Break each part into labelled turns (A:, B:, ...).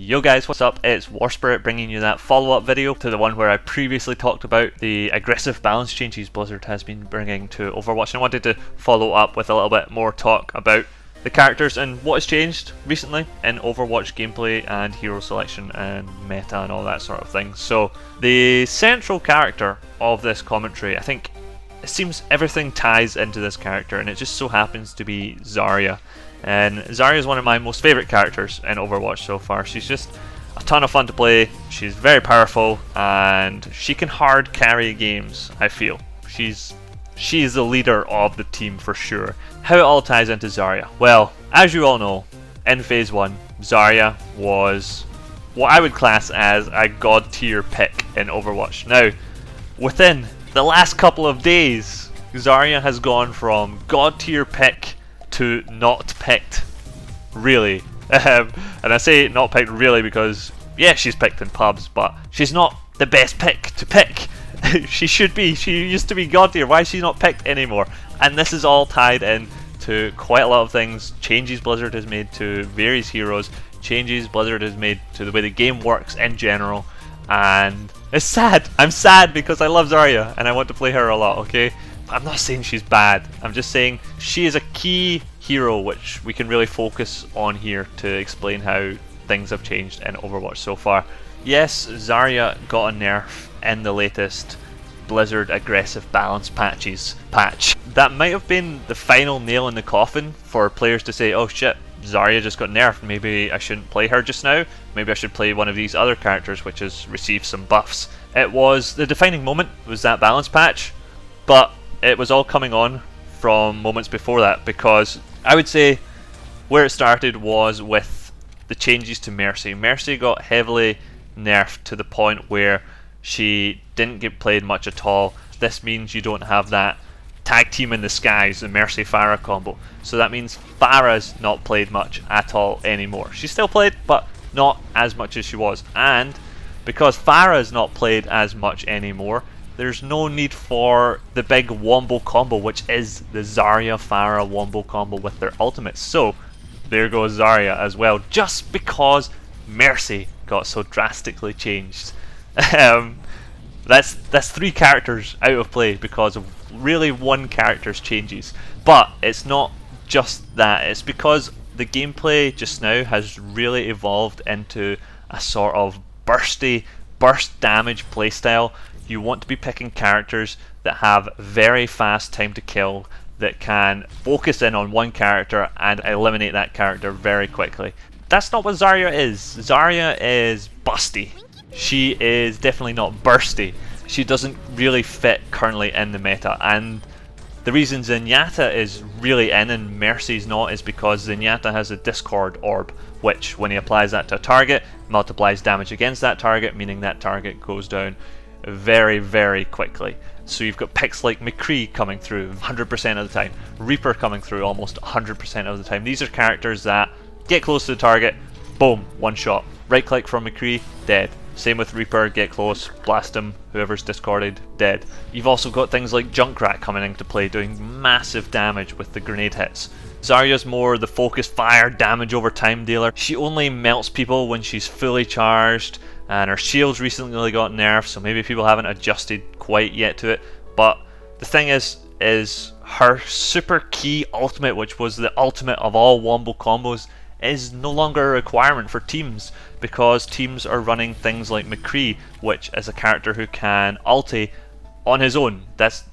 A: Yo guys, what's up? It's WarSpirit bringing you that follow-up video to the one where I previously talked about the aggressive balance changes Blizzard has been bringing to Overwatch, and I wanted to follow up with a little bit more talk about the characters and what has changed recently in Overwatch gameplay and hero selection and meta and all that sort of thing. So the central character of this commentary, I think it seems everything ties into this character, and it just so happens to be Zarya. And Zarya is one of my most favourite characters in Overwatch so far. She's just a ton of fun to play, she's very powerful, and she can hard carry games, I feel. She's the leader of the team for sure. How it all ties into Zarya? Well, as you all know, in Phase 1, Zarya was what I would class as a god tier pick in Overwatch. Now, within the last couple of days, Zarya has gone from god tier pick to not picked, really. And I say not picked really because, yeah, she's picked in pubs, but she's not the best pick to pick. She should be. She used to be god tier. Why is she not picked anymore? And this is all tied in to quite a lot of things. Changes Blizzard has made to various heroes, changes Blizzard has made to the way the game works in general, and it's sad. I'm sad because I love Zarya and I want to play her a lot, okay? I'm not saying she's bad, I'm just saying she is a key hero which we can really focus on here to explain how things have changed in Overwatch so far. Yes, Zarya got a nerf in the latest Blizzard aggressive balance patch. That might have been the final nail in the coffin for players to say, oh shit, Zarya just got nerfed, maybe I shouldn't play her just now, maybe I should play one of these other characters which has received some buffs. It was the defining moment, was that balance patch, but it was all coming on from moments before that, because I would say where it started was with the changes to Mercy. Mercy got heavily nerfed to the point where she didn't get played much at all. This means you don't have that tag team in the skies, the Mercy Pharah combo. So that means Pharah's not played much at all anymore. She's still played, but not as much as she was. And because Pharah's not played as much anymore, there's no need for the big wombo combo, which is the Zarya Pharah wombo combo with their ultimates. So there goes Zarya as well, just because Mercy got so drastically changed. That's three characters out of play because of really one character's changes. But it's not just that, it's because the gameplay just now has really evolved into a sort of burst damage playstyle. You want to be picking characters that have very fast time to kill, that can focus in on one character and eliminate that character very quickly. That's not what Zarya is. Zarya is busty. She is definitely not bursty. She doesn't really fit currently in the meta, and the reason Zenyatta is really in and Mercy's not is because Zenyatta has a Discord orb, which when he applies that to a target, multiplies damage against that target, meaning that target goes down very, very quickly. So you've got picks like McCree coming through 100% of the time, Reaper coming through almost 100% of the time. These are characters that get close to the target, boom, one shot. Right click from McCree, dead. Same with Reaper, get close, blast him, whoever's discarded, dead. You've also got things like Junkrat coming into play, doing massive damage with the grenade hits. Zarya's more the focused fire, damage over time dealer. She only melts people when she's fully charged, and her shield's recently got nerfed, so maybe people haven't adjusted quite yet to it. But the thing is her super key ultimate, which was the ultimate of all wombo combos, is no longer a requirement for teams, because teams are running things like McCree, which is a character who can ulti on his own.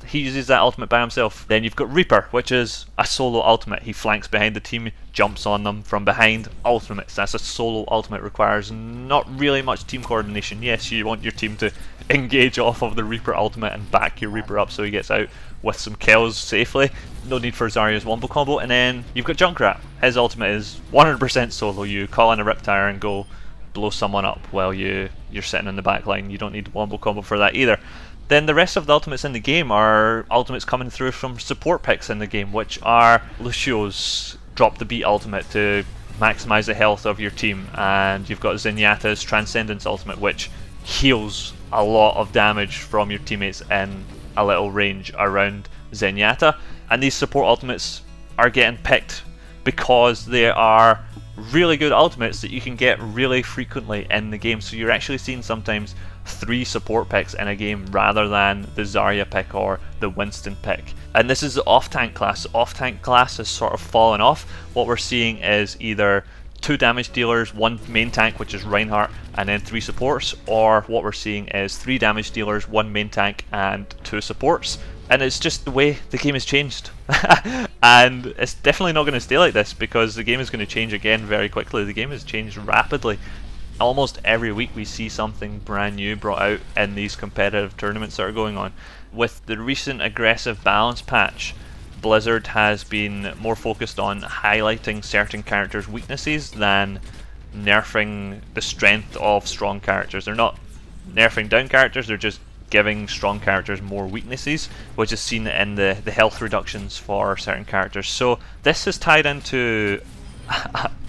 A: He uses that ultimate by himself. Then you've got Reaper, which is a solo ultimate. He flanks behind the team, jumps on them from behind. Ultimates. That's a solo ultimate. Requires not really much team coordination. Yes, you want your team to engage off of the Reaper ultimate and back your Reaper up so he gets out with some kills safely. No need for Zarya's wombo combo. And then you've got Junkrat. His ultimate is 100% solo. You call in a Riptire and go blow someone up while you're sitting in the back line. You don't need wombo combo for that either. Then the rest of the ultimates in the game are ultimates coming through from support picks in the game, which are Lucio's drop the beat ultimate to maximize the health of your team, and you've got Zenyatta's Transcendence ultimate, which heals a lot of damage from your teammates in a little range around Zenyatta. And these support ultimates are getting picked because they are really good ultimates that you can get really frequently in the game. So you're actually seeing sometimes 3 support picks in a game rather than the Zarya pick or the Winston pick. And this is the off-tank class. The off-tank class has sort of fallen off. What we're seeing is either 2 damage dealers, 1 main tank, which is Reinhardt, and then 3 supports, or what we're seeing is 3 damage dealers, 1 main tank, and 2 supports. And it's just the way the game has changed. And it's definitely not going to stay like this, because the game is going to change again very quickly. The game has changed rapidly. Almost every week we see something brand new brought out in these competitive tournaments that are going on. With the recent aggressive balance patch, Blizzard has been more focused on highlighting certain characters' weaknesses than nerfing the strength of strong characters. They're not nerfing down characters, they're just giving strong characters more weaknesses, which is seen in the health reductions for certain characters. So this has tied into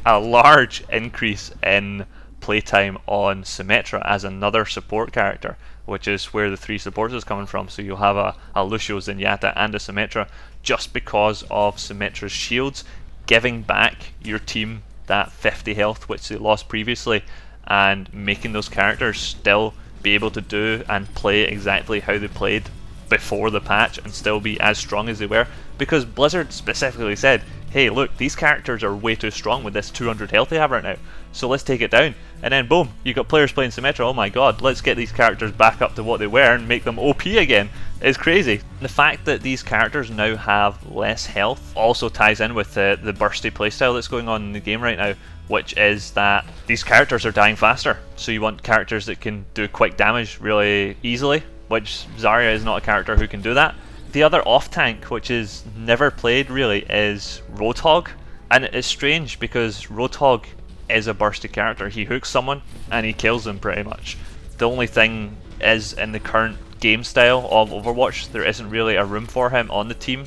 A: a large increase in playtime on Symmetra as another support character, which is where the 3 supports is coming from. So you'll have a Lucio, Zenyatta, and a Symmetra, just because of Symmetra's shields, giving back your team that 50 health which they lost previously, and making those characters still be able to do and play exactly how they played before the patch and still be as strong as they were, because Blizzard specifically said, hey look, these characters are way too strong with this 200 health they have right now, so let's take it down. And then boom, you got players playing Symmetra, oh my god, let's get these characters back up to what they were and make them OP again. It's crazy. The fact that these characters now have less health also ties in with the bursty playstyle that's going on in the game right now, which is that these characters are dying faster. So you want characters that can do quick damage really easily, which Zarya is not a character who can do that. The other off-tank, which is never played really, is Roadhog. And it's strange because Roadhog is a bursty character. He hooks someone and he kills them pretty much. The only thing is, in the current game style of Overwatch, there isn't really a room for him on the team.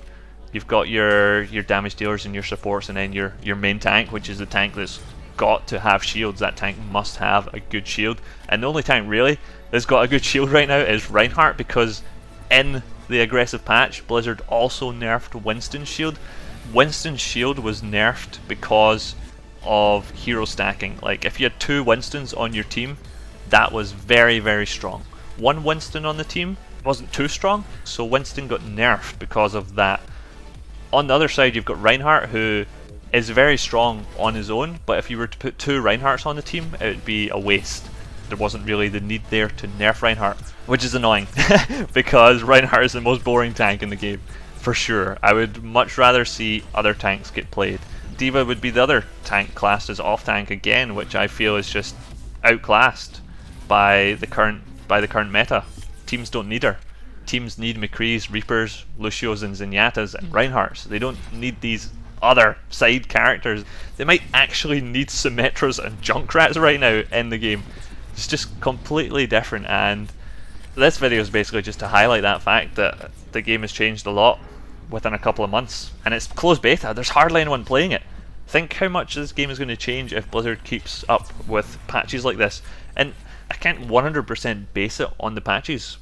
A: You've got your damage dealers and your supports, and then your main tank, which is the tank that's got to have shields. That tank must have a good shield. And the only tank really that's got a good shield right now is Reinhardt, because in the aggressive patch, Blizzard also nerfed Winston's shield. Winston's shield was nerfed because of hero stacking. Like, if you had 2 Winstons on your team, that was very, very strong. 1 Winston on the team wasn't too strong, so Winston got nerfed because of that. On the other side, you've got Reinhardt, who is very strong on his own, but if you were to put 2 Reinhardts on the team, it would be a waste. There wasn't really the need there to nerf Reinhardt, which is annoying, because Reinhardt is the most boring tank in the game, for sure. I would much rather see other tanks get played. D.Va would be the other tank classed as off-tank again, which I feel is just outclassed by the current meta. Teams don't need her. Teams need McCrees, Reapers, Lucios and Zenyatas and Reinhardts. They don't need these other side characters. They might actually need Symmetras and Junkrats right now in the game. It's just completely different, and this video is basically just to highlight that fact that the game has changed a lot within a couple of months, and it's closed beta. There's hardly anyone playing it. Think how much this game is going to change if Blizzard keeps up with patches like this. And I can't 100% base it on the patches.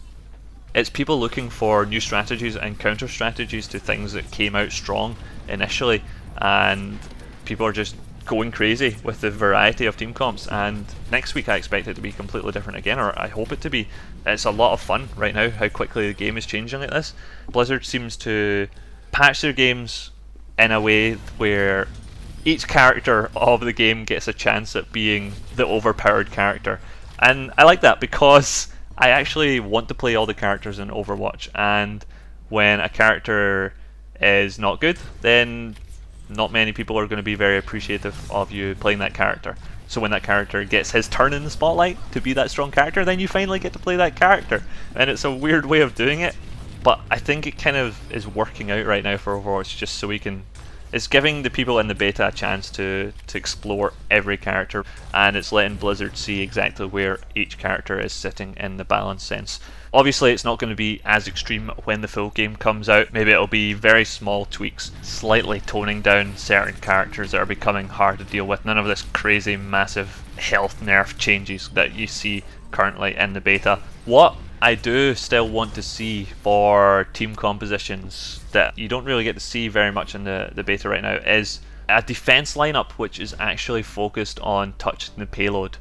A: It's people looking for new strategies and counter strategies to things that came out strong initially, and people are just going crazy with the variety of team comps. And next week I expect it to be completely different again, or I hope it to be. It's a lot of fun right now how quickly the game is changing like this. Blizzard seems to patch their games in a way where each character of the game gets a chance at being the overpowered character, and I like that because I actually want to play all the characters in Overwatch, and when a character is not good, then not many people are going to be very appreciative of you playing that character. So when that character gets his turn in the spotlight to be that strong character, then you finally get to play that character. And it's a weird way of doing it, but I think it kind of is working out right now for Overwatch, just so we can... It's giving the people in the beta a chance to explore every character, and it's letting Blizzard see exactly where each character is sitting in the balance sense. Obviously it's not going to be as extreme when the full game comes out. Maybe it'll be very small tweaks, slightly toning down certain characters that are becoming hard to deal with. None of this crazy massive health nerf changes that you see currently in the beta. What I do still want to see for team compositions that you don't really get to see very much in the beta right now is a defense lineup which is actually focused on touching the payload.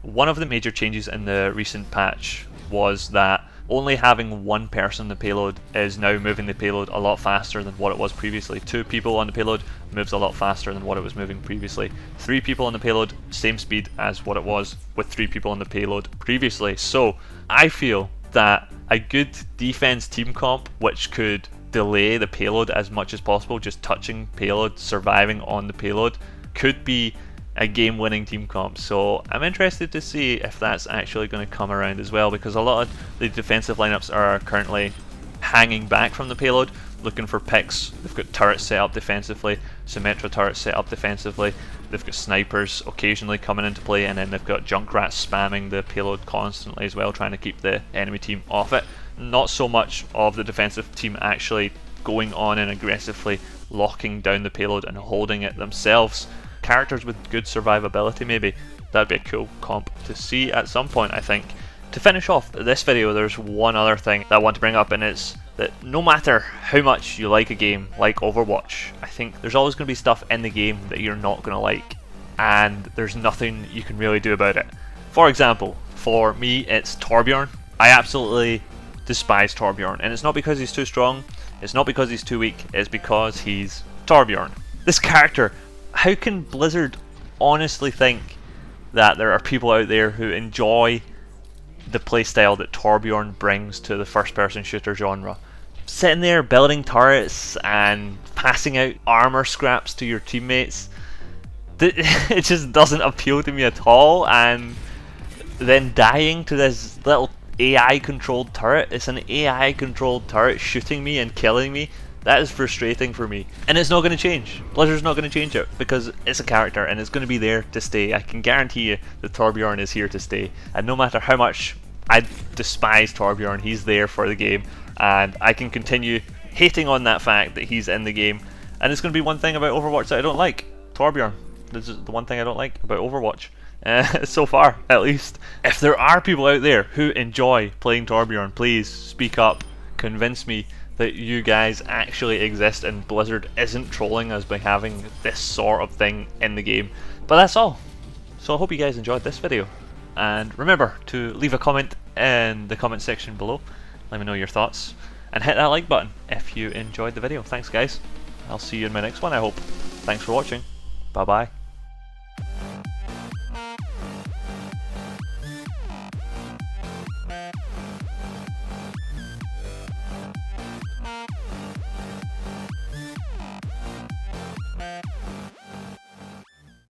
A: One of the major changes in the recent patch was that only having one person on the payload is now moving the payload a lot faster than what it was previously. 2 people on the payload moves a lot faster than what it was moving previously. 3 people on the payload, same speed as what it was with 3 people on the payload previously. So I feel that a good defense team comp which could delay the payload as much as possible, just touching payload, surviving on the payload, could be a game-winning team comp. So I'm interested to see if that's actually going to come around as well, because a lot of the defensive lineups are currently hanging back from the payload, looking for picks. They've got turrets set up defensively, Symmetra turrets set up defensively, they've got snipers occasionally coming into play, and then they've got Junkrats spamming the payload constantly as well, trying to keep the enemy team off it. Not so much of the defensive team actually going on and aggressively locking down the payload and holding it themselves. Characters with good survivability, maybe. That'd be a cool comp to see at some point, I think. To finish off this video, there's one other thing that I want to bring up, and it's that no matter how much you like a game like Overwatch, I think there's always going to be stuff in the game that you're not going to like, and there's nothing you can really do about it. For example, for me, it's Torbjorn. I absolutely despise Torbjorn, and it's not because he's too strong, it's not because he's too weak, it's because he's Torbjorn. This character, how can Blizzard honestly think that there are people out there who enjoy the playstyle that Torbjorn brings to the first-person shooter genre? Sitting there building turrets and passing out armor scraps to your teammates, it just doesn't appeal to me at all. And then dying to this little AI-controlled turret, it's an AI-controlled turret shooting me and killing me. That is frustrating for me, and it's not going to change. Blizzard's not going to change it, because it's a character and it's going to be there to stay. I can guarantee you that Torbjorn is here to stay, and no matter how much I despise Torbjorn, he's there for the game, and I can continue hating on that fact that he's in the game. And it's going to be one thing about Overwatch that I don't like. Torbjorn. This is the one thing I don't like about Overwatch. So far, at least. If there are people out there who enjoy playing Torbjorn, please speak up. Convince me that you guys actually exist and Blizzard isn't trolling us by having this sort of thing in the game. But that's all. So I hope you guys enjoyed this video, and remember to leave a comment in the comment section below. Let me know your thoughts, and hit that like button if you enjoyed the video. Thanks guys. I'll see you in my next one, I hope. Thanks for watching. Bye bye.